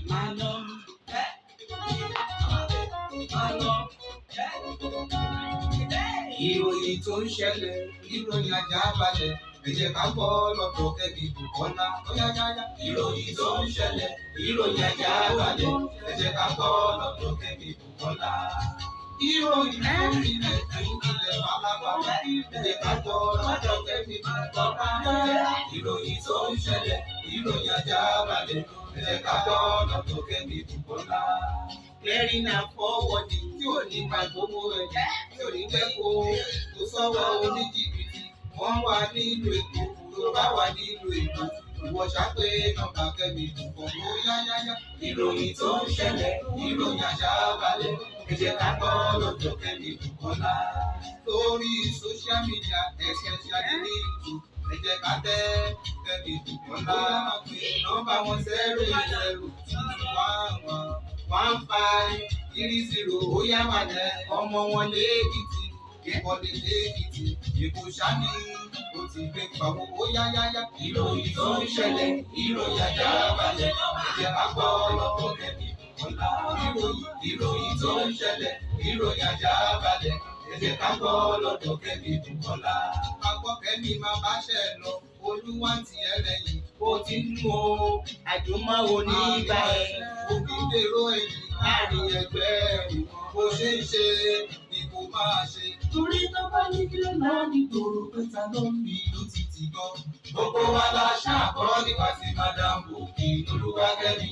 máa lọ. Ìròyìn tó ń ṣẹlẹ̀, ìròyìn àjàbalẹ̀, ẹ jẹ́ ká gbọ́ lọ́dọ̀ Kẹ́mi Bùkọ́lá. Ìròyìn tó ń ṣẹlẹ̀, ìròyìn àjàbalẹ̀, ẹ jẹ́ ká gbọ́ lọ́dọ̀ Kẹ́mi Bùkọ́lá. Ìròyìn tó ń ilẹ̀ ìpínlẹ̀ Alábàbà, ẹ jẹ́ ká gbọ́ lọ́dọ̀ Kẹ́mi Bùkọ́lá. Ìròyìn tó ń ṣẹlẹ̀, ìròyìn àjàbalẹ̀, ẹ jẹ́ ká gbọ́ lọ́dọ̀ Kẹ́mi Bùkọ́lá. Clearing and forwarding tí ò ní máa gbowó ẹ̀jẹ̀ tí ò ní jẹ́ kó sọ́wọ́ oníjìbìtì. Wọ́n wà nílùú Èkó, tó bá wà nílùú Èkó, ìwọ ṣàpè nọ́mbà Kẹ́mi Bùkọ́lá yáyáyá. Ìròyìn tó ń ṣẹlẹ̀, ìròyìn àjàbalẹ̀, ẹ jẹ́ ká gbọ́ lọ́dọ̀ Kẹ́mi Bùkọ́lá. Lórí social media, especially ní YouTube, ẹ jẹ́ ká tẹ Kẹ́mi Bùkọ́lá. Nọ́mbà wọn 080211530 ó yá máa jẹ ọmọ wọn lẹ́kìtì, ìkọ́lé lẹ́kìtì, Èkó sani ó ti gbé pàwọ́ ó yáyáyá. Ìròyìn tó ń ṣẹlẹ̀, ìròyìn àjàbalẹ̀, ẹ jẹ́ ká gbọ́ lọ́dọ̀ Kẹ́mi Bùkọ́lá. Ìròyìn tó ń ṣẹlẹ̀, ìròyìn àjàbalẹ̀, ẹ jẹ́ ká gbọ́ lọ́dọ̀ Kẹ́mi Bùkọ́lá. Àgbọ̀ Kẹ́mi máa bá ṣẹ̀ lọ, Olúwa ti ẹlẹ́yìn ó ti ń mú o. Àjùmọ̀wò ní ìgbà ẹ̀ òbí dèrò ẹ̀yìn láàrin ẹgbẹ́ ẹ̀rù. Bó ṣe ń ṣe ni kò máa ṣe. Torí tó bá ní kí ló lọ ní gbòòrò pé ta ló ń fi ìlú títì gan. Gbogbo wa la ṣàkọ́ nípa ti Madam Bukky Olúwakẹ́mi.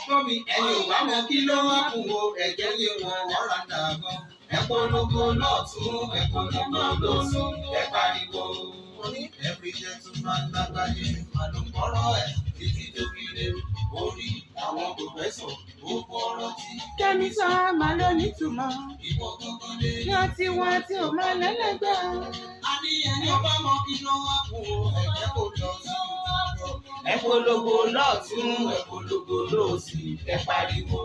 Fọ́mi ẹ̀yin ò wá mọ kí ló wá kù o, ẹ̀jẹ̀ yé wọn ọ̀rá dà gan. Ẹ polongo lọ́tún, ẹ polongo lósì, ẹ pariwo. Every gentleman lágbàáyé máa ló ń kọ́rọ́ ẹ̀ títí tó fi lé orí àwọn pòfẹ́sọ̀ gbogbo ọ̀rọ̀ tí. Kẹ́mi sọ máa ló nítumọ̀. Ìwọ gbogbo lé. Ní ọtí wọn tí ò máa lẹ́lẹ́gbẹ́. A ní ẹni ọba mọ kí ló wá kù o, ẹ̀jẹ̀ kò lọ sí ìdúró. Ẹ polongo lọ́tún, ẹ polongo lósì, ẹ pariwo.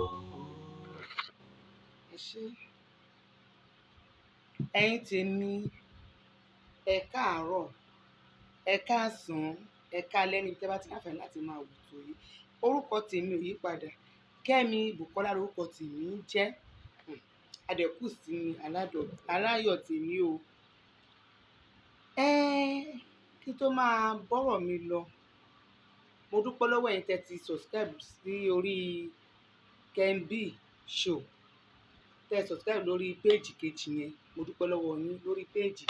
Ẹ ṣé. Ẹ̀yin tèmi, ẹ káàárọ̀, ẹ káàsán, ẹ káalẹ́ níbi tẹ́ bá ti láǹfààní láti máa wò tó yìí. Orúkọ tèmi ò yí padà. Kẹ́mi Bùkọ́lá lórúkọ tèmi ń jẹ́. Adẹ̀kù sí mi aláyọ̀ tèmi o. Kí tó máa bọ́rọ̀ mi lọ, mo dúpẹ́ lọ́wọ́ ẹ̀yin tẹ́ ti subscribe sí orí Kembi Show. Tẹ́ subscribe lórí péèjì kejì yẹn, mo dúpẹ́ lọ́wọ́ yín. Lórí péèjì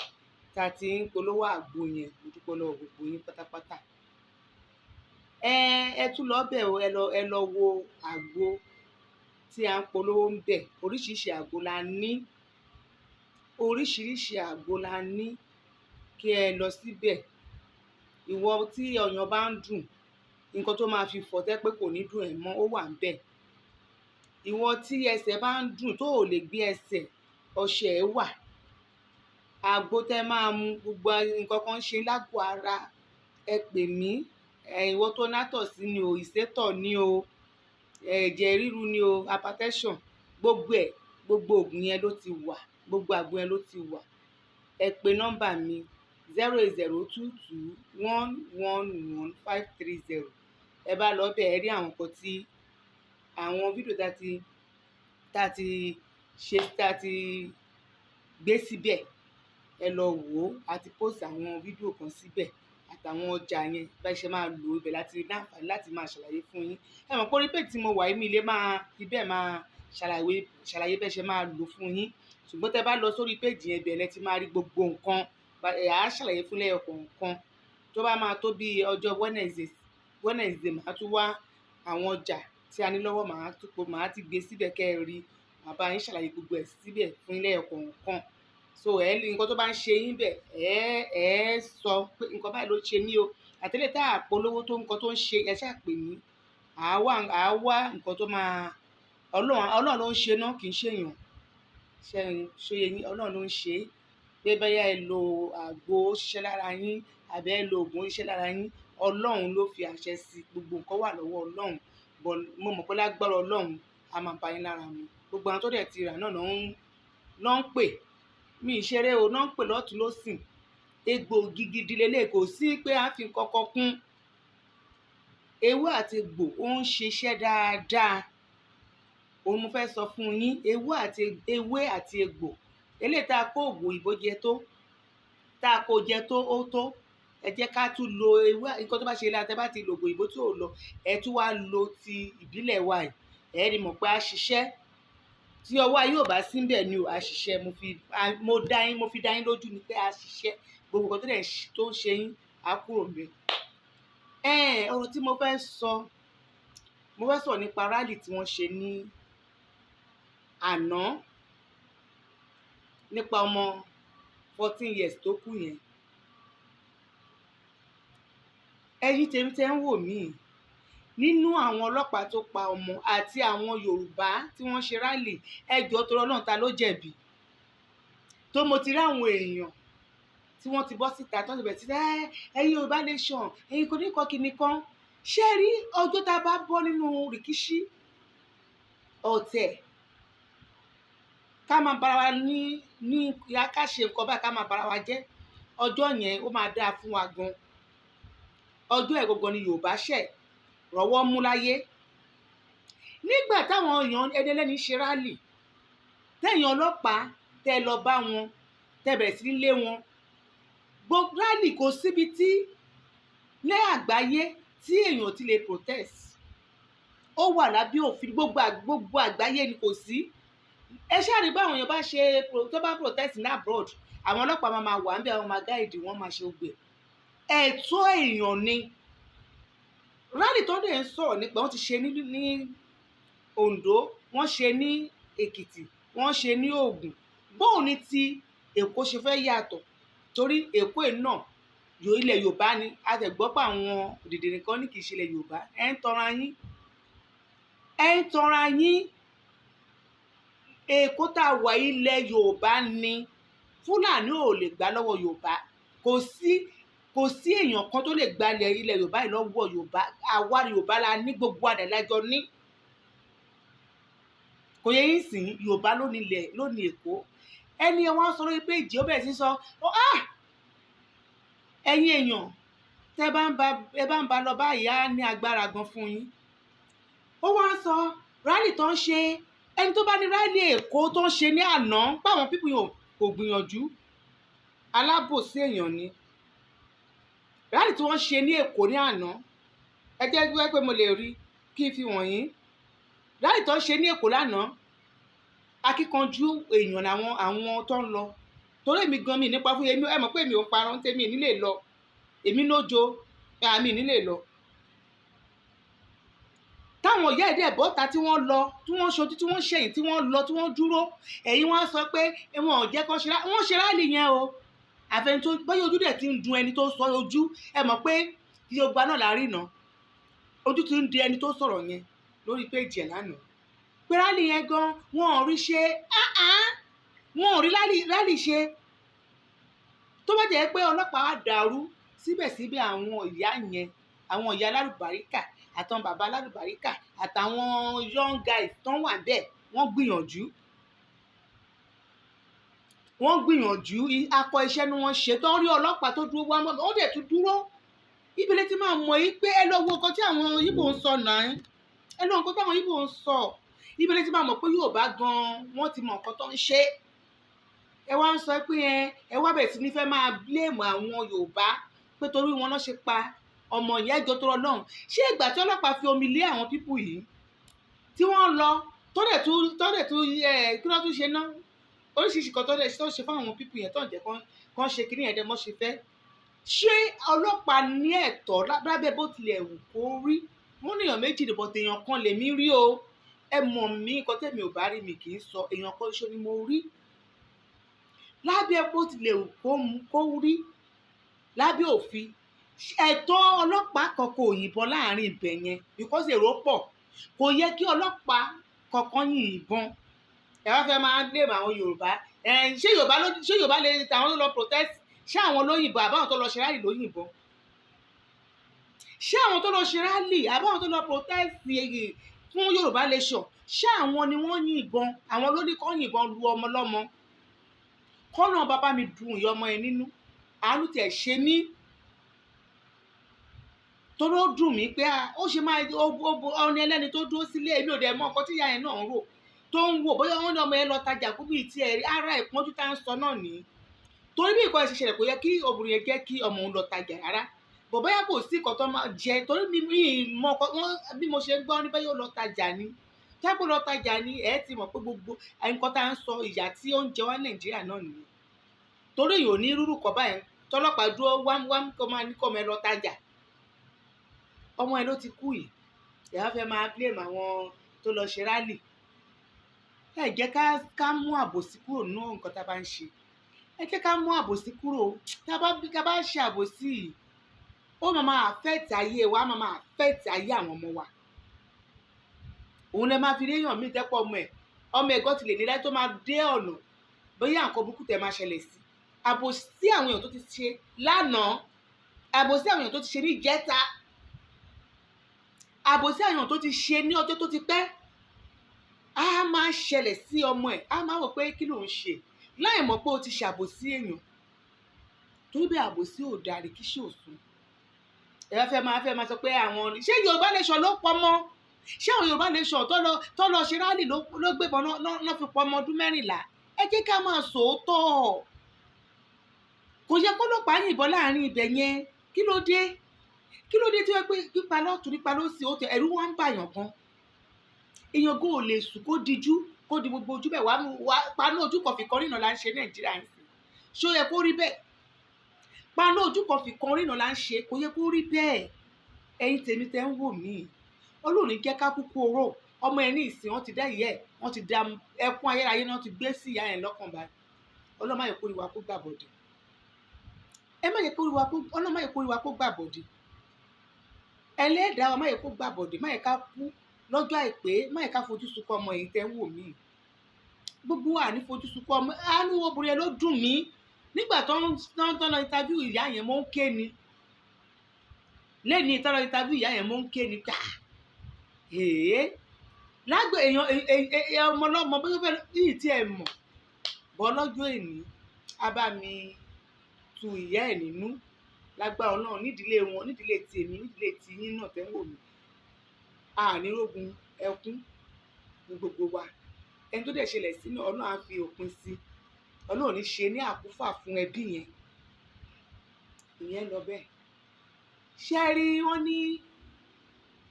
tá ti ń polówó àgbo yẹn, mo dúpẹ́ lọ́wọ́ gbogbo yín pátápátá. Ẹ tún lọ bẹ̀ o, ẹ lọ wo àgbo tí à ń polówó ń bẹ̀. Oríṣiríṣi àgbo la ní. Oríṣiríṣi àgbo la ní. Kí ẹ lọ síbẹ̀. Ìwọ tí ọyàn bá ń dùn, nǹkan tó máa fi fọ̀ tẹ́ pé kò ní dùn ẹ̀ mọ́ ó wà ń bẹ̀. Ìwọ tí ẹsẹ̀ bá ń dùn tó ò lè gbé ẹsẹ̀, ọṣẹ ẹ̀ wà. Àgbo tẹ́ máa mu gbogbo nǹkan kan ṣe lágbo ara, ẹ pè mí. Ìwọ tó nátọ̀sí ni o, ìsétọ̀ ni o, ẹ̀jẹ̀ ríru ni o, hypertension, gbogbo òògùn yẹn ló ti wà, gbogbo àgbo yẹn ló ti wà. Ẹ pe nọ́mbà mi 08022111530. Ẹ bá lọ bẹ̀ ẹ rí àwọn nǹkan tí àwọn fídíò tá ti gbé síbẹ̀. Ẹ lọ wò ó, a ti post àwọn fídíò kan síbẹ̀ àtàwọn ọjà yẹn bá ṣe máa lò ó, ibẹ̀ láti rí láǹfààní láti máa ṣàlàyé fún yín. Ẹ mọ̀ pé orí péjì tí mo wà yìí mi lè máa fi bẹ́ẹ̀ máa ṣàlàyé bẹ́ẹ̀ ṣe máa lò fún yín. Ṣùgbọ́n tẹ́ bá lọ sórí péjì yẹn, ibẹ̀ lẹ ti máa rí gbogbo nǹkan. À á ṣàlàyé fún lẹ́yọ kọ̀ọ̀kan. Tó bá máa tó bí ọjọ́ Wednesday màá tún wá àwọn ọjà tí a ní lọ́wọ́, màá ti gbé síbẹ̀ kẹ́ ẹ rí. Màá bá yín ṣàlàyé gbogbo ẹ̀ síbẹ̀ fún lẹ́yọ kọ̀ọ̀kan. So nǹkan tó bá ń ṣe yín bẹ̀, ẹ sọ pé nǹkan báyìí ló ṣe mí o. Àtẹ́lẹ̀ tá a polówó tó nǹkan tó ń ṣe, ẹ ṣáà pè mí. À á wá nǹkan tó máa Ọlọ́run ló ń ṣe náà, kì í ṣèyàn. Ṣé yín Ọlọ́run ló ń ṣe. Pé bẹ́yà ẹ lo àgbo ó ṣiṣẹ́ lára yín, àbí ẹ lo oògùn ó ṣiṣẹ́ lára yín, Ọlọ́run ló fi àṣẹ sí. Gbogbo nǹkan wà lọ́wọ́ Ọlọ́run. Mo mọ̀ pé lágbára Ọlọ́run a máa bá yín lára mu. Gbogbo àwọn tó dẹ̀ ti rà náà ló ń pè. Mi ìṣeré o, náà ń pè lọ́tùn lósìn. egbòogi gidi lélẹ̀, kò sí pé a fi kọ́kọ́ kún. Ewé àti egbò ó ń ṣiṣẹ́ dáadáa. Òun mo fẹ́ sọ fún yín, ewé àti egbò eléyìí tá a kó oògùn òyìnbó jẹ tó, tá a kó jẹ tó ó tó, ẹ jẹ́ ká tún lo ewé, nǹkan tó bá ṣe láti bá ti lo oògùn òyìnbó tí ò lọ, ẹ tún wá lo ti ìbílẹ̀ wa yìí, ẹ rí mọ̀ pé a ṣiṣẹ́. Tí ọwọ́ ayé ò bá sí níbẹ̀ ni a ṣiṣẹ́, mo fi dá yín lójú ni pé a ṣiṣẹ́, gbogbo nǹkan tó ń ṣe yín á kúrò níbẹ̀. Ọ̀rọ̀ tí mo fẹ́ sọ nípa rally tí wọ́n ṣe ní àná nípa ọmọ 14 years tó kú yẹn. Ẹ̀yin tèmi tẹ́ ń wò mí, nínú àwọn ọlọ́pàá tó pa ọmọ àti àwọn Yorùbá tí wọ́n ṣe rally, ẹ jọ̀ọ́ torí Ọlọ́run ta ló jẹ̀bi? Tó mo ti rí àwọn èèyàn tí wọ́n ti bọ́ síta tó ti bẹ̀rẹ̀ sí ẹ̀yin Yorùbá nation, ẹ̀yin kò ní kọ́ kíní kan. Ṣé rí ọjọ́ tá a bá bọ́ nínú rìkíṣí ọ̀tẹ̀, ká máa bára wa ní ká ṣe nǹkan báyìí, ká máa bára wa jẹ́, ọjọ́ yẹn ó máa dáa fún wa gan. Ọjọ́ ẹ̀ gangan ni Yorùbá ṣẹ̀ rọ́wọ́ mú láyé. Nígbà táwọn èèyàn ẹni ẹlẹ́ni ṣe rally, tẹ̀yìn ọlọ́pàá tẹ lọ bá wọn, tẹ bẹ̀rẹ̀ sí lé wọn. Gbogbo rally kò síbi tí ní àgbáyé tí èèyàn ti lè protest. Ó wà lábẹ́ òfin, gbogbo àgbáyé ni kò sí. Ẹ ṣáà rí báwọn èèyàn bá ṣe tó bá protest ní abroad, àwọn ọlọ́pàá máa wà níbẹ̀, àwọn máa gáìdì, wọ́n máa ṣe gbè. Ẹ̀tọ́ èèyàn ni. Rally tó dẹ̀ ń sọ̀rọ̀ nípa wọ́n ti ṣe ní Ondo, wọ́n ṣe ní Èkìtì, wọ́n ṣe ní Ògùn. Bóò ni ti Èkó ṣe fẹ́ yàtọ̀? Torí Èkó náà ilẹ̀ Yorùbá ni, a tẹ̀ gbọ́ pé àwọn òdìdìrín kan ní kì í ṣe ilẹ̀ Yorùbá. Ẹ ń tanra yín. Èkó tá a wà ilẹ̀ Yorùbá ni. Fúlàní ò lè gbà lọ́wọ́ Yorùbá. Kò sí èèyàn kan tó lè gba ilẹ̀ Yorùbá yìí lọ́wọ́ Yorùbá. Àwa Yorùbá la ní, gbogbo àdàlájọ ní. Kò yẹ yín sìn, Yorùbá ló ní Èkó. Ẹni wọn sọ lórí péjì, ó bẹ̀rẹ̀ sí sọ ẹ̀yin èèyàn tẹ́ bá ń ba lọ báyìí á ní agbára gan fún yín. Ó wá ń sọ rally tó ń ṣe, ẹni tó bá ní rally Èkó tó ń ṣe ní àná, báwọn pípù yìí kò gbìyànjú, alábòsí èèyàn ni. Rally tí wọ́n ṣe ní Èkó ní àná, ẹ jẹ́ gbé pé mo lè rí kí n fi wọ̀nyí. Rally tó ń ṣe ní Èkó lánàá, akíkanjú èèyàn àwọn tó ń lọ. Torí èmi gan mi nípa fún èmi, ẹ mọ̀ pé èmi ò parọ́ tèmi nílé lọ, èmi lójo àmì nílé lọ. Táwọn ìyá ẹ̀dẹ̀ bọ́ta tí wọ́n lọ, tí wọ́n ṣojú, tí wọ́n ṣẹ̀yìn, tí wọ́n lọ, tí wọ́n dúró, ẹ̀yin wọ́n á sọ pé wọn ò jẹ́ kó ṣe rally. Wọ́n ṣe rally yẹn o, àfẹn tó bóyá ojú dẹ̀ ti ń dun ẹni tó sọ ojú, ẹ mọ̀ pé kí o gba náà láàrin náà, ojú ti ń di ẹni tó sọ̀rọ̀ yẹn lórí péjì ẹ̀ lánàá. Pé rally yẹn gan wọn ò rí ṣe, wọn ò rí rally ṣe. Tó bá jẹ́ pé ọlọ́pàá á dàrú, síbẹ̀síbẹ̀ àwọn ìyá yẹn, àwọn ìyá alálùbáríkà àtàwọn bàbá alálùbáríkà àtàwọn young guys tó wà bẹ́ẹ̀, wọ́n gbìyànjú, akọ iṣẹ́ ni wọ́n ṣe. Tó ń rí ọlọ́pàá tó dúró wá mọ́, ó dẹ̀ tún dúró. Ibile tí máa mọ̀ yìí pé ẹ lọ wo nǹkan tí àwọn Yíbò ń sọ náà, ẹ lọ nǹkan tí àwọn Yíbò ń sọ. Ibile tí máa mọ̀ pé Yorùbá gan wọ́n ti mọ̀ nǹkan tó ń ṣe. Ẹ wá ń sọ pé ẹ wá bẹ̀rẹ̀ sí ní fẹ́ máa blame àwọn Yorùbá pé torí wọn náà ṣe pa ọmọ ìyá ìjọ tó rọ lọ́hùn. Ṣé ìgbà tí ọlọ́pàá fi omi lé àwọn pípù yìí tí wọ́n lọ tó dẹ̀ tún kí wọ́n tún ṣe náà oríṣiríṣi kan tó ṣe fún àwọn pípù yẹn tó ń jẹ́ kán ṣe kí ní ẹ̀dẹ̀ mọ́ ṣe fẹ́. Ṣé ọlọ́pàá ní ẹ̀tọ́ lábẹ́ bó tilẹ̀ wù kó rí? Wọ́n ní èèyàn méjì nìbọn tèèyàn kan lèmi rí o. Ẹ mọ̀ mí, nǹkan tèmi ò bá rí mi kì í sọ, èèyàn kan ṣo ni mo rí. Lábẹ́ bó tilẹ̀ wù kó rí lábẹ́ òfin, ẹ̀tọ́ ọlọ́pàá kankan ò yìnbọn láàrin ibẹ̀ yẹn because èrò pọ̀. Kò yẹ kí ọlọ́pàá kankan yìnbọn. Ẹ wá fẹ́ máa blame àwọn Yorùbá. Ṣé Yorùbá lè tàwọn ló lọ protest? Ṣé àwọn ló yìnbọn àbáwọn tó lọ ṣe rally ló yìnbọn? Ṣé àwọn tó lọ ṣe rally àbáwọn tó lọ protest fún Yorùbá nation, ṣé àwọn ni wọ́n yìnbọn? Àwọn ló ní kó yìnbọn lu ọmọ lọ́mọ. Kọ́nà bàbá mi dùn ìyá ọmọ yẹn nínú. àánú tiẹ̀ ṣe mí torí ó dùn mí pé ó ṣe máa ọ̀nà ẹlẹ́ni tó dúró sílé èmi ò dẹ̀ mọ nǹkan tí ìyá yẹn náà ń rò tó ń wò bóyá wọ́n ní ọmọ yẹn lọ tajà kú bíi tiẹ̀ rí ara ìpọ́njú tá ń sọ náà nìyí torí bí nǹkan ẹ̀ ṣe ṣẹlẹ̀ kò yẹ kí obìnrin yẹn jẹ́ kí ọmọ òun lọ tajà rárá bọ̀ bóyá kò sí nǹkan tó máa jẹ torí bí mo ṣe gbọ́ ní bóyá ó lọ tajà ni jágbó lọ tajà ni ẹ̀ ti mọ̀ pé gbogbo nǹkan tá ń sọ ìyà tí ó ń jẹ wá Nàìjíríà náà nìyí torí yóò ní rúrù kọ́ báyìí tọ́lọ́pàá dúró wámúwámú kó máa ní kọ́ ọmọ ẹ lọ tajà ọmọ ẹ ló ti kú yìí ìyá fẹ́ máa blame àwọn tó lọ ṣe rálì ẹ jẹ́ ká mú àbòsí kúrò nínú nǹkan tá a bá ń ṣe ẹ jẹ́ ká mú àbòsí kúrò tá a bá ṣe àbòsí yìí ó máa affect ayé wa máa affect ayé àwọn ọmọ wa òun lè máa fi léèyàn míì tẹ́pọ̀ ọmọ ẹ̀ gan ti lè nílẹ̀ tó máa dé ọ̀nà bóyá nǹkan burúkú tẹ̀ máa ṣẹlẹ̀ sí àbòsí àwọn èèyàn tó ti ṣe lánàá àbòsí àwọn èèyàn tó ti ṣe ní ìjẹta àbòsí àwọn èèyàn tó ti ṣe ní ọjọ́ tó ti pẹ́ á máa ṣẹlẹ̀ sí ọmọ ẹ̀ á máa wò pé kí ló ń ṣe láì mọ̀ pé o ti ṣàbòsí èèyàn torí bí àbòsí ò darí kí ṣe òsùn ẹ̀rọ fẹ́ máa sọ pé àwọn ṣé Yorùbá Nation ló pọ̀ mọ́ ṣé àwọn Yorùbá Nation tó lọ ṣe rálì ló gbébọn náà fi pọ̀ ọmọ ọdún 14 ẹ jẹ́ ká máa sòótọ́ kò yẹ kó lọ́pàá yìnbọn láàrin ibẹ̀ yẹn kí ló dé tí wọ́n pé pípa lọ́tún nípa lọ́sì ó tẹ ẹ̀rú wá ń bàyàn gan èèyàn gan ò lè sùn kó dijú kó di gbogbo ojú bẹ́ẹ̀ wá paná ojú kan fi kan rìnà là ń ṣe Nàìjíríà ń sìn ṣó yẹ kó rí bẹ́ẹ̀ paná ojú kan fi kan rìnà là ń ṣe kò yẹ kó rí bẹ́ẹ̀ ẹ̀yin tèmi tẹ́ ń wò mí Ọlọ́run jẹ́ ká kúkú oró ọmọ ẹ̀ ní ìsìn wọn ti dá ìyá ẹ̀ wọ́n ti dá ẹkún ayérayé náà ti gbé sí ìyá ẹ̀ lọ́kàn báyìí Ọlọ́run má yẹ kó rí wa kó gbàbọ̀dé Ọlọ́run má yẹ kó rí wa kó gbàbọ̀dé Ẹlẹ́dàá wa má yẹ kó gbàbọ̀dé má yẹ ká kú lọ́jọ́ àìpé má yẹ ká fojú sunkún ọmọ yìí tẹ́ ń wò mí gbogbo wa ní fojú sunkún ọmọ àánú obìnrin yẹn ló dùn mí nígbà tó ń lọ interview ìyá yẹn mò ń ké ni lẹ́ni ìtọ́lọ interview ìyá yẹn mò ń ké ni ká lágbè èèyàn ọmọ ọlọ́mọ bó fẹ́ yìí tí ẹ mọ̀ bọ́ lọ́jọ́ èní abá mi tu ìyá ẹ̀ nínú lágbára náà nídìílé wọn nídìílé tèmi nídìílé tiyín náà tẹ́ ń wò mí ànírógun ẹkún ní gbogbo wa ẹni tó dẹ̀ ṣẹlẹ̀ sí náà Ọlọ́run á fi òpin sí Ọlọ́run ní ṣe ní àkúfà fún ẹbí yẹn ìyẹn lọ bẹ́ẹ̀ ṣe rí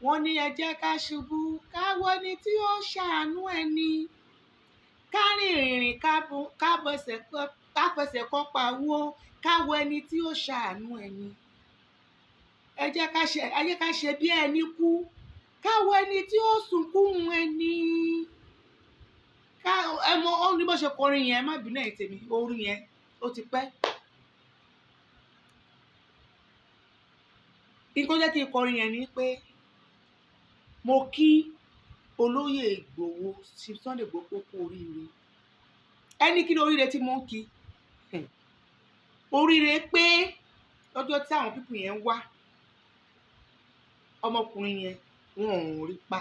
wọ́n ní ẹ jẹ́ ká ṣubú ká wo ẹni tí ó ṣàánú ẹni ká rìnrìn ká fẹsẹ̀ kọ́ pawó ká wo ẹni tí ó ṣàánú ẹni ẹ jẹ́ ká ṣe bí ẹni kú ká wo ẹni tí ó sunkún ẹni ẹ mọ ó ní bó ṣe kọrin yẹn má bínú ẹ̀yin tèmi orin yẹn ó ti pẹ́ nǹkan jẹ́ kí n kọrin yẹn ni pé mo kí olóyè Ìgbòho Sunday Igboho kú oríire ẹni kí ni oríire tí mo ń kí oríire pé lọ́jọ́ tí àwọn pípù yẹn ń wá ọmọkùnrin yẹn wọn ò rí pa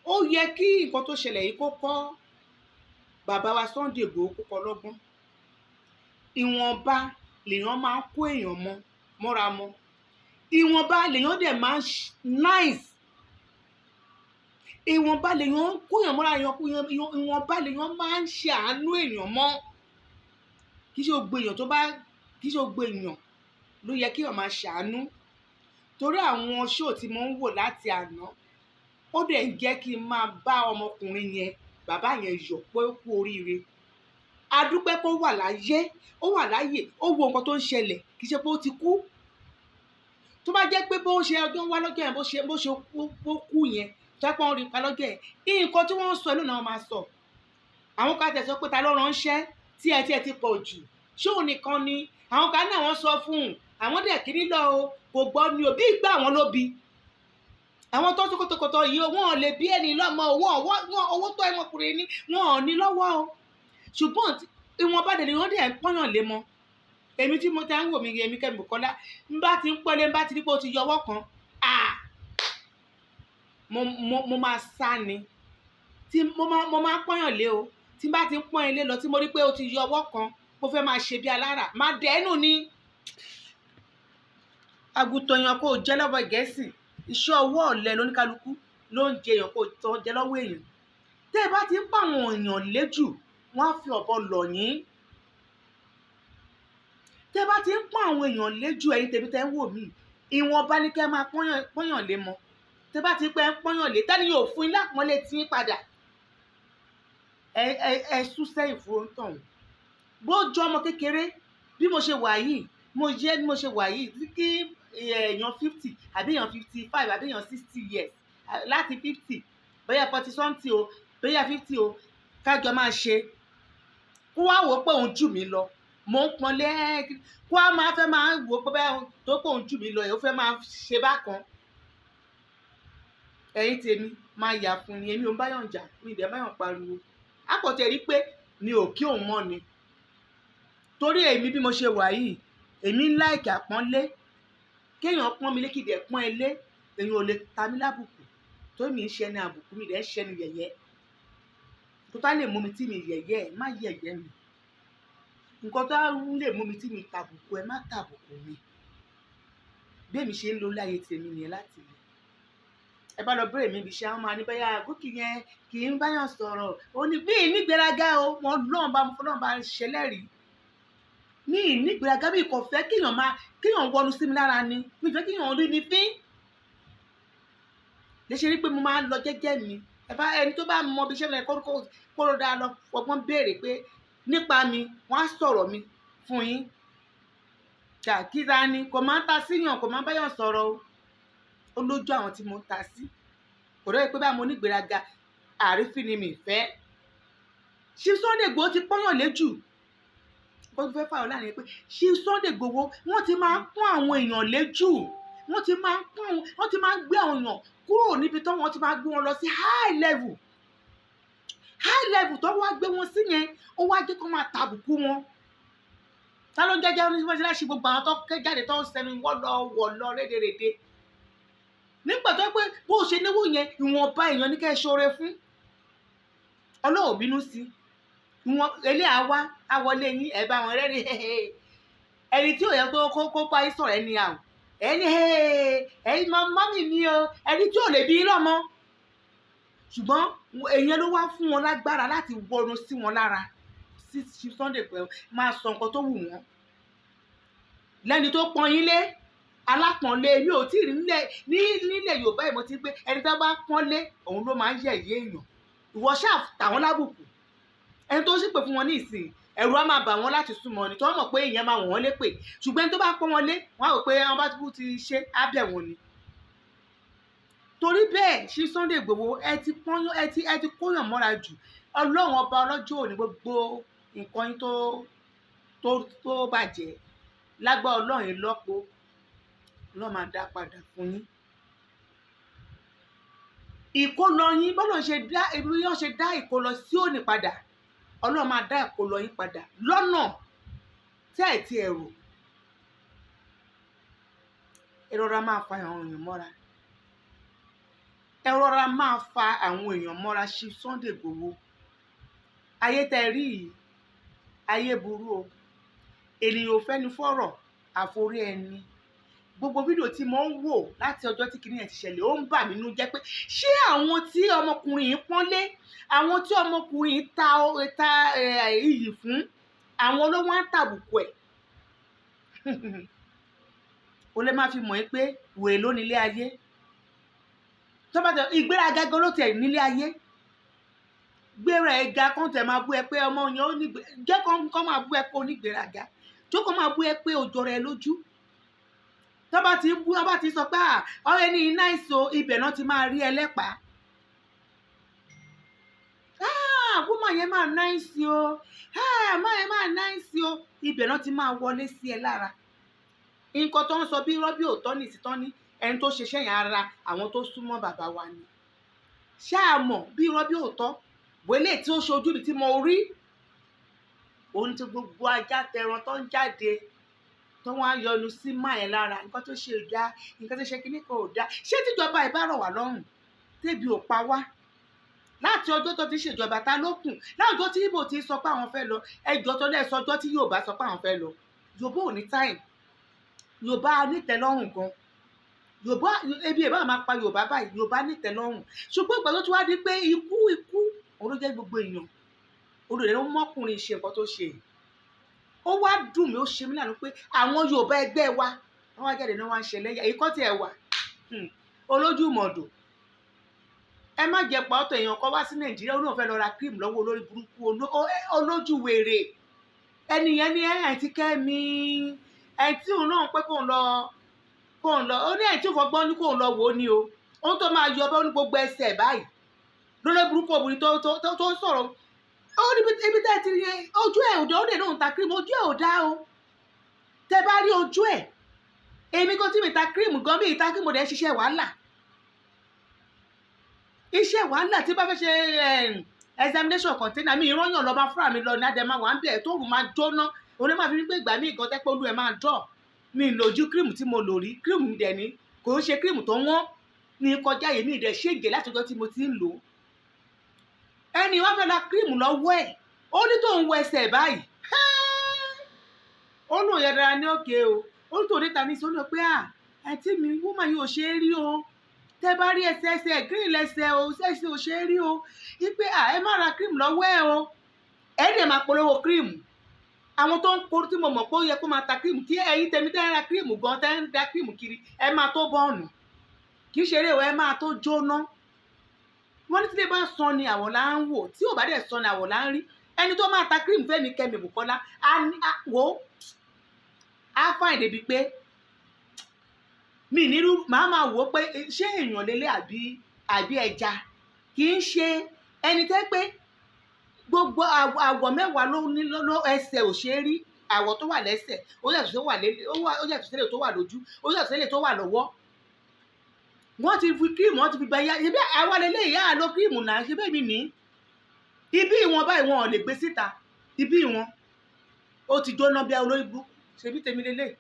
ó yẹ kí nǹkan tó ṣẹlẹ̀ yìí kó kọ́ bàbá wa Sunday Igboho kó kọ́ lọ́gbọ́n ìwọ̀nba lèèyàn máa ń kó èèyàn mọ́ra mọ́ ìwọ̀nba lèèyàn dẹ̀ máa ń nice ìwọ̀nba lèèyàn ń kóyàn mọ́ra ìwọ̀nba lèèyàn máa ń ṣe àánú èèyàn mọ́ kì í ṣe gbogbo èèyàn ló yẹ kí èèyàn máa ṣàánú torí àwọn ṣóò tí mo ń wò láti àná ó dẹ̀ ń jẹ́ kí n máa bá ọmọkùnrin yẹn bàbá yẹn yọ̀ pé ó kú oríire a dúpẹ́ pé ó wà láyé ó wo nǹkan tó ń ṣẹlẹ̀ kì í ṣe pé ó ti kú tó bá jẹ́ pé bó ṣe ọjọ́ wá lọ́jọ́ yẹn bó ṣe kú yẹn tẹ́pọ̀ ń rí pa lọ́jọ́ yẹn nǹkan tí wọ́n ń sọ ẹ̀ lónà wọn máa sọ àwọn kan tẹ̀ sọ pé ta ló ránṣẹ́ tí ẹ ti pọ̀ jù ṣé òun nìkan ni àwọn kan náà wọ́n sọ fún un àwọn dẹ̀ kiri lọ o kò gbọ́ ni òbí ìgbà àwọn ló bi àwọn tó tún kòtòkòtò yìí wọn ò lè bí ẹni lọ́mọ owó tó ẹmọkùnrin ní wọn ò ní lọ́wọ́ o ṣùgbọ́n ìwọ̀nba dẹ̀ ni wọ́n dẹ̀ ń pọ́yàn lé mọ́ èmi tí mo ta ń wò mí èmi Kẹ́mi Bùkọ́lá ń bá ti ń pẹ́lẹ́ ń bá ti rí pé ó ti yọwọ́ kan mo máa sá ni tí mo máa pọ́yàn lé o tí bá ti ń pọ́n ilé lọ tí mo rí pé ó ti yọwọ́ kan kó fẹ́ máa ṣe bí alára máa dẹ́nu ni. àgùntàn èèyàn kò jẹ́ lọ́wọ́ Gẹ̀ẹ́sì, iṣẹ́ ọwọ́ ọ̀lẹ lóníkálukú ló ń jẹ èèyàn kò tọ́ jẹ lọ́wọ́ èèyàn. tẹ́ ẹ bá ti ń pa àwọn èèyàn léjù wọ́n á fi ọ̀bọ lọ̀ yín. tẹ́ ẹ bá ti ń pa àwọn èèyàn léjù ẹ̀yin tèmi tẹ́ ń wò mí ìwọ̀nba ni kẹ́ máa pọ́nyàn lé mọ́. tẹ́ bá ti pẹ́ ń pọ́nyàn lé tẹ́ni yóò fún yín lápọ́nlé tí yín padà ẹ sún sẹ́yìn fún tọ̀hún. bó jọ ọmọ kékeré bí mo ṣe wà yìí mo jẹ́ bí mo ṣe wà yìí kí èèyàn 50 àbí èèyàn 55 àbí èèyàn 60 years láti 50 bóyá 40 something o bóyá 50 o kájọ máa ṣe kó wá wò ó pé òun jù mí lọ mo ń pọnlé kó wá máa fẹ́ máa wò ó pé bẹ́ẹ̀ tó pé òun jù mí lọ yẹn ó fẹ́ máa ṣe bákan. ẹ̀yin tèmi máa yà fún ni èmi ò ń báyọ̀ jà mi ì dẹ̀ báyọ̀ pariwo àpọ̀tẹ̀ rí pé mi ò kí òun mọ́ ni torí èmi bí mo ṣe wà yìí èmi ń láìkì àpọ́nlé kéèyàn pọ́n mi lékìdí ẹ̀ pọ́n ilé èèyàn ò lè ta mí lábùkù tó mi ń ṣe ní àbùkù mi dẹ̀ ń ṣe ní yẹ̀yẹ́ tó tá lè mú mi tí mi yẹ̀yẹ́ ẹ̀ má yẹ̀yẹ́ mi nǹkan tó lè mú mi tí mi tàbùkù ẹ̀ má tàbùkù mi bí èmi ṣe ń lo láyé tèmi nìyẹn láti lè. ẹ bá lọ bẹ̀rẹ̀ mi ibi iṣẹ́ àwọn máa ní bẹ́yà Bukky yẹn kì í báyàn sọ̀rọ̀ ó ní bí ìnígbéraga o wọn lọ́n bá ṣẹlẹ́rìí ní ìnígbéraga bí kò fẹ́ kéèyàn wọnú sí mi lára ni mi fẹ́ kéèyàn rí mi fín lè ṣe rí pé mo máa ń lọ jẹ́jẹ́ mi ẹni tó bá mọ bí iṣẹ́ mi kó ló dáa lọ ọgbọ́n béèrè pé nípa mi wọ́n á sọ̀rọ̀ mi fún yín kíra ni kò máa ń ta síyàn kò máa ń báyàn sọ̀rọ̀ o ó lójú àwọn tí mo ń ta sí kò rẹ́ pé bá mo nígbéraga àrífín ni mi fẹ́. Chief Sunday Igboho ti pọ́nyàn léjù kó tó fẹ́ fàyọ̀ láàrin pé Chief Sunday Igboho wọ́n ti máa ń pọ́n àwọn èèyàn léjù wọ́n ti máa ń gbé àwọn èèyàn kúrò níbi tó wọ́n ti máa gbé wọn lọ sí high level tó wá gbé wọn sí yẹn ó wá jẹ́ kó máa tàbùkù wọn. ta ló ń jẹ́jẹ́ oníṣẹ́ gbogbo àwọn tó ké jáde tó ń sẹnu wọ́ lọ rédèrèdè nígbà tó pé bó ṣe níwò yẹn ìwọ̀nba èèyàn ní kẹ́ ẹ ṣoore fún Ọlọ́run bínú sí ìwọ̀n ilé àwa àwọlé yín ẹ̀ bá wọn rẹ́rìn ẹni tí ò yẹ kó pa ìsọ̀rọ̀ ẹni àwọ̀ ẹni ẹni mọ́mì mi o ẹni tí ò lè bí lọ́mọ ṣùgbọ́n èèyàn ló wá fún wọn lágbára láti wọnú sí wọn lára sí Sunday Igboho máa sọ nǹkan tó wù wọ́n lẹ́ni tó pọ́n yín lé alápọ̀nlé mi ò tí ì rí nílẹ̀ Yorùbá yìí mo ti pé ẹni tó bá pọ́nlé òun ló máa ń yẹ̀yẹ́ èèyàn ìwọ ṣáà tàwọn lábùkù ẹni tó sì pè fún wọn ní ìsìn ẹ̀rù á máa bà wọ́n láti súnmọ́ ni tó mọ̀ pé ìyẹn máa wọ́n lé pè ṣùgbọ́n ẹni tó bá pọ́n wọn lé wọ́n á rò pé wọ́n bá ti ṣe á bẹ̀ wọ́n ni. torí bẹ́ẹ̀ Chief Sunday Igboho ẹ ti kóyàn mọ́ra jù Ọlọ́run ọba ọlọ́jọ́ òní gbogbo nǹkan yín tó bàjẹ́ lágbá Ọlọ́run lọ́pọ̀ lọ́ máa dá padà fún yín. ìkólọ yín bọ́lọ̀ ṣe dá ìkólọ sí òní padà Ọlọ́run máa dá ìkólọ yín padà lọ́nà tẹ́ ẹ̀ tí ẹ rò. ẹ rọra máa fa àwọn èèyàn mọ́ra Chief Sunday Igboho ayé tẹ́ rí yìí ayé burú o ènìyàn ò fẹ́ ni fọ́rọ̀ àforí ẹni gbogbo fídíò tí mo ń wò láti ọjọ́ tí kìnìyàn ti ṣẹlẹ̀ ó ń bà mí nú jẹ́ pé ṣé àwọn tí ọmọkùnrin yìí pọ́nlé àwọn tí ọmọkùnrin yìí ta iyì fún àwọn ló wá ń tàbùkù ẹ̀ o lè máa fi mọ̀ pé wèrè ló nílé ayé tó bá tẹ ìgbéraga gan ló tẹ̀ nílé ayé gbéra ẹ̀ ga kán tẹ̀ máa bú ẹ pé ọmọ yẹn ó ní jẹ́ kán máa bú ẹ pé onígbéraga jókòó máa bú ẹ pé òjò rẹ lójú tó bá ti ń bú wọn bá ti sọ pé ọ̀rẹ́ ní iná ìso ibẹ̀ náà ti máa rí ẹlẹ́pàá àbúmọ̀ yẹn máa náìsí o àmọ́ yẹn máa náìsí o ibẹ̀ náà ti máa wọlé sí ẹ lára nǹkan tó ń sọ bí rọ́bì òótọ́ ní ìsìtọ́ ní ẹni tó ṣiṣẹ́ yẹn ara àwọn tó súnmọ́ bàbá wa ni ṣáà mọ̀ bí rọ́bì òótọ́ wọlé tí ó ṣojú mi tí mo rí òun ti gbogbo ajá tẹran tó ń jáde tó wọ́n á yọnu sí máa ẹ̀ lára nǹkan tó ṣe ò dáa nǹkan tó ṣe kíní kan ò dáa ṣé tíjọba ẹ̀ bá rọ̀ wá lọ́rùn tẹ́bi ò pa wá láti ọjọ́ tó ti ṣèjọba ta ló kù láwùjọ tí Ìgbò ti sọ pé àwọn fẹ́ lọ ẹjọ́ tó lẹ́sọ ọjọ́ tí Yorùbá sọ pé àwọn fẹ́ lọ Yorùbá ò ní táìm Yorùbá nítẹ́lọ́rùn gan Yorùbá ebi ẹ̀ bá máa pa Yorùbá báyìí Yorùbá nítẹ́lọ́rùn ṣùgbọ́n ìgbà tó ti wá di pé ikú òun ló jẹ́ gbogbo èèyàn olùdè ló mọ́kùnrin ṣe nǹkan tó ṣe ó wá dùn mí ó ṣe mí lánàá pé àwọn Yorùbá ẹgbẹ́ wa wọ́n wá jáde náà wá ń ṣe lẹ́yà èyí kọ́ tiẹ̀ wà olójú mọ̀dò ẹ má jẹ pa ọ̀tọ̀ èèyàn kan wá sí Nàìjíríà ó náà fẹ́ lọ ra cream lọ́wọ́ olórí burúkú olójú wèrè ẹnìyẹn ní ẹ̀ ti kẹ́ mi ẹ̀ tí òun náà pé kóun lọ ó ní ẹ̀ tí òun fọgbọ́n ní kóun lọ wò ó ní o ohun tó máa yọ ọbẹ̀ ó ní gbogbo ẹsẹ̀ báyìí lórí burúkú obìnrin tó ń sọ̀rọ̀ ó ní ibi tẹ́ ẹ ti rí ojú ẹ̀ ò dá ó dẹ̀ náà ń ta cream ojú ẹ̀ ò dá o tẹ́ bá rí ojú ẹ̀ èmi kò tí mi ta cream gan bí ìta cream dẹ̀ ṣiṣẹ́ wàhálà iṣẹ́ wàhálà tí bá fẹ́ ṣe examination container mi ìrọ́yàn lọ́ba fúnra mi lọ ní adẹ́mà wà ń bẹ̀ tó rù máa jóná oní máa fi ní pé ìgbà míì gan tẹ́pẹ́ olú ẹ̀ máa dọ̀ mi lójú cream tí mo lò rí cream dẹ̀ ní kò ń ṣe cream tó wọ́n ní kọjá yèmí ìdẹ̀ ṣègè láti ọjọ́ tí mo ti ń lò ó ẹni wọ́n fẹ́ la cream lọ́wọ́ ẹ̀ ó ní tó ń wọ ẹsẹ̀ báyìí ó lóun yẹ dára ní òkè o ó ní tòun níta ní sọ́nà pé àǹtí mi woman yìí ò ṣe é rí o tẹ bá rí ẹsẹ̀ green lẹ́sẹ̀ o ṣẹ́ṣẹ́ ò ṣe é rí o wípé ẹ má ra cream lọ́wọ́ ẹ o ẹ dẹ̀ máa polówó cream àwọn tó ń polú tí mo mọ̀ pé ó yẹ kó máa ta cream tí ẹ̀yin tẹ̀mí tẹ́ ń ra cream gan tẹ́ ń da cream kiri ẹ máa tó bọ́ọ̀nù kì í ṣeré o ẹ máa tó jóná wọ́n ní tí lè bá sọ ni àwọ̀ là ń wò tí ò bá dẹ̀ sọ ni àwọ̀ là ń rí ẹni tó máa ta cream Fẹ́mi Kẹ́mi Bùkọ́lá á fàìn débi pé mi nírú màá máa wò ó pé ṣé èèyàn lélẹ̀ àbí ẹja kì í ṣe ẹni tẹ́ pé gbogbo àwọ̀ mẹ́wàá ló ní ẹsẹ̀ ò ṣe é rí àwọ̀ tó wà lẹ́sẹ̀ ó yàtọ̀ sílẹ̀ tó wà lójú ó yàtọ̀ sílẹ̀ tó wà lọ́wọ́ wọ́n ti fi cream wọ́n ti fi bẹ́ẹ̀ yá ṣe bí àwa lélẹ̀ ìyá àlọ́ cream náà ṣe bẹ́ẹ̀ mi ní ibi ìwọ̀n báyìí wọn ò lè gbé síta ibi ìwọ̀n ó ti jóná bí olórí burúkú ṣe bí tèmi lélẹ̀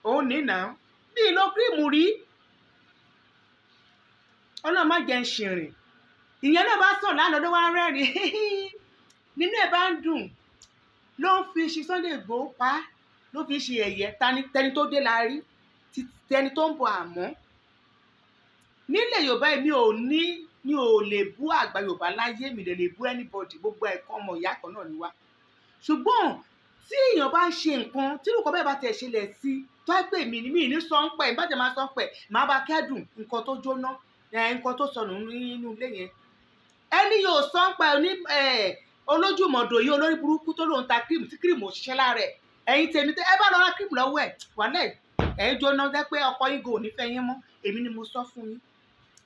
òun ní náà bí ìlò kírìmù rí ọlọ́run má jẹ́ ń ṣìrìn ìyẹn náà bá sàn lánàá ló wá ń rẹ́rìn nínú ẹ̀ bá ń dùn ló ń fi ṣe Sunday Igboho pa ló fi ṣe ẹ̀yẹ tẹni tó dé la rí tẹni tó ń bọ̀ àmọ́ nílẹ̀ Yorùbá mi ò lè bú àgbà Yorùbá láyé mi lè bú anybody gbogbo ẹ̀kọ́ ọmọ ìyá kan náà ni wá ṣùgbọ́n tí èèyàn bá ń ṣe nǹkan tí nǹkan bẹ́ẹ̀ bá tẹ̀ ṣẹlẹ̀ sí tó ẹ pè mí ní sọ́ńpẹ̀ bá tẹ̀ máa sọ́ńpẹ̀ máa bá kẹ́dùn nǹkan tó jóná nǹkan tó sọnù nínú ilé yẹn ẹni yóò sọ́ńpẹ̀ ní olójúmọ̀dò yìí olórí burúkú tó lóun ta cream tí cream ò ṣiṣẹ́ lára ẹ̀ ẹ̀yin tèmi ẹ bá lọ ra cream lọ́wọ́ ẹ̀ wálẹ̀ ẹ̀ jóná jẹ́ pé ọkọ yín go ò ní fẹ́ yín mọ́ èmi ni mo sọ fún yín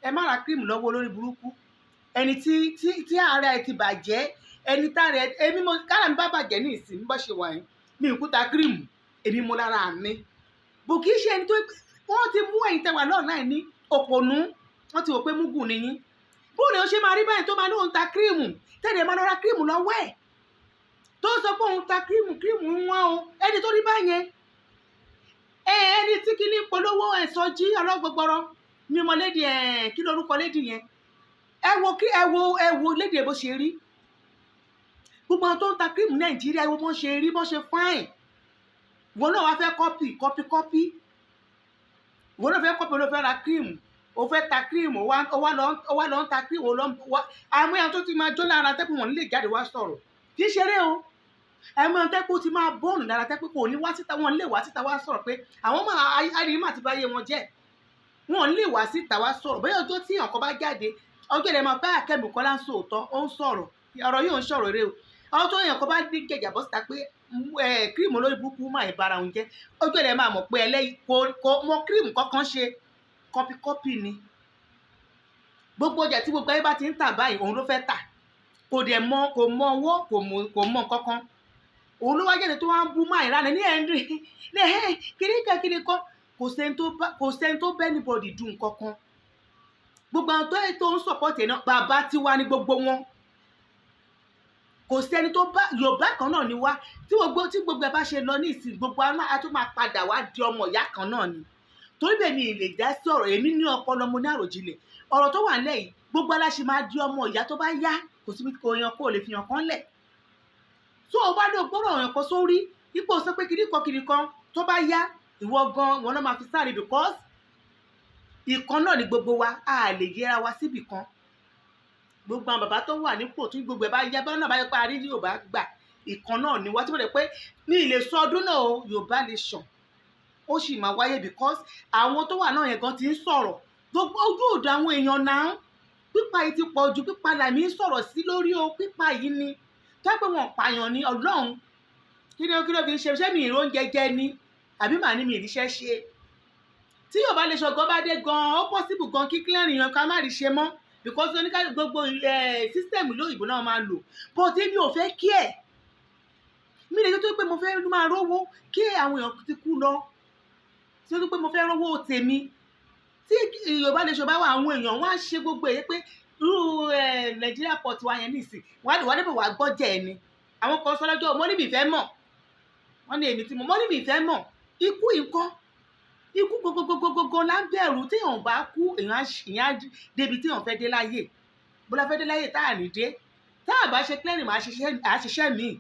ẹ má ra cream lọ́wọ́ olórí burúkú ẹni tí ara ẹ ti bàjẹ́ ẹni tára ẹ èmi mo kára mi bá bàjẹ́ ní ìsìn bó ṣe wà yín mi ò kú ta cream èmi mo lára mi bò kì í ṣe ẹni tó wọ́n ti mú ẹ̀yin tẹwà náà láì ní òpònú wọ́n ti wò pé múgùn nìyí bó ni ó ṣe máa rí báyìí tó máa ní òun ta cream tẹ́lẹ̀ máa lọ ra cream lọ́wọ́ ẹ̀ tó sọ pé òun ta cream wọn o ẹni tó rí báyẹn ẹni tí kì í ní polówó ẹ̀sọ́ jí ọlọ́gbọgbọrọ mímọ lédi kí lórúkọ lédi yẹn ẹ wo lédi bó ṣe rí gbogbo àwọn tó ń ta cream Nàìjíríà wo bó ṣe rí bó ṣe fáìn wọn náà wá fẹ́ kọ́pì wọn náà fẹ́ kọ́pì ló fẹ́ ra cream ó fẹ́ ta cream ó wá lọ ń ta cream àwọn èèyàn tó ti máa jó lára tẹ́kùn wọn nílé jáde wá sọ̀rọ̀ kì í ṣeré o àwọn èèyàn tẹ́kùn ti máa bọ́ọ̀nù lára tẹ́kùn kò ní wá síta wọn lè wá síta wá sọ̀rọ̀ pé àwọn máa àríyìn àti báyé wọn jẹ́ wọn lè wá síta wá sọ̀rọ̀ bóyá ọjọ́ tí ọkọ̀ bá jáde ọjọ́ ìdẹ̀ máa bá Kẹ́mi Bùkọ́lá ń sòótọ́ ó ń sọ̀rọ̀ ọ̀rọ̀ yóò ń sọ̀rọ̀ rẹ o ọjọ́ tó yàn kọ́ bá dé gẹ̀jà bọ́ síta pé cream olórí burúkú máa ń bára oúnjẹ ọjọ́ ìdẹ̀ máa mọ̀ pé ẹlẹ́yìn kò mọ cream kankan ṣe kọ́pì ni gbogbo ọjà tí gbogbo ayé bá ti ń tà báyìí òun ló fẹ́ tà kò mọ owó kò mọ kankan òun ló wá jáde tó wá ń bú máa ìlànà ní ẹ̀ńdì kiri kan kò sẹ́ni tó bẹ́ẹ̀ níbọ̀dì dùn kankan gbogbo àwọn tó ń sọ̀pọ̀tì ẹ̀ náà bàbá tiwa ní gbogbo wọn kò sẹ́ni tó bá Yorùbá kan náà ni wá tí gbogbo ẹ bá ṣe lọ ní ìsìn gbogbo a tó máa padà wá di ọmọ ìyá kan náà ni torí bẹ́ẹ̀ mi ì lè dá sí ọ̀rọ̀ èmi ní ọpọlọ mo ní àròjinlẹ̀ ọ̀rọ̀ tó wà nílẹ̀ yìí gbogbo aláṣẹ máa di ọmọ ìyá tó bá yá kò síbi kò yan kó lè fi hàn kán lẹ̀ tó o bá lọ gbọ́dọ̀ ọ̀yàn kan sórí ipò sọ pé kiri kan tó bá yá ìwọ gan wọn náà máa fi sáré because ìkan náà ni gbogbo wa a lè yẹra wa síbì kan gbogbo àwọn bàbá tó wà nípò tí gbogbo ẹ̀ bá yá bá náà bá yẹ pé arí Yorùbá gbà ìkan náà ni wọ́n ti bẹ̀rẹ̀ pé ní ilé sọ ọdún náà o Yorùbá nation ó sì máa wáyé because àwọn tó wà náà yẹn gan ti ń sọ̀rọ̀ gbogbo ojú òdo àwọn èèyàn náà pípa yìí ti pọ̀ ju pípa làmì ń sọ̀rọ̀ sí lórí o pípa yìí ni tẹ́pẹ́ wọn pààyàn ní Ọlọ́run kí ló fi ń ṣe mi ìró oúnjẹ jẹ ni àbí màá ní mi ìríṣẹ́ ṣe tí Yorùbá nation gan bá dé gan ó possible gan kí clearing yan ká má rí ṣe mọ́ because oníkàlù gbogbo system lóyìnbó náà máa lò but èmi ò fẹ́ kí ẹ̀ mi lè tó pé mo fẹ́ máa rówó kí àwọn èèyàn ti kú lọ tí ó tó pé mo fẹ́ rówó tèmi tí Yorùbá nation bá wà àwọn èèyàn wọ́n á ṣe gbogbo èyí pé irú Nigeria port wa yẹn nìsín wọ́n á débò wá gbọ́jẹ̀ ẹ̀ ni àwọn kan sọ lọ́jọ́ mo ní mi fẹ́ mọ̀ wọ́n ní èmi tí mo ní mi fẹ́ mọ̀ ikú nǹkan ikú gogogogogo la ń bẹ̀rù téèyàn bá kú èèyàn á débi téèyàn fẹ́ dé láyè bó la fẹ́ dé láyè tá à ní dé tá à bá ṣe clearing máa ṣiṣẹ́ míì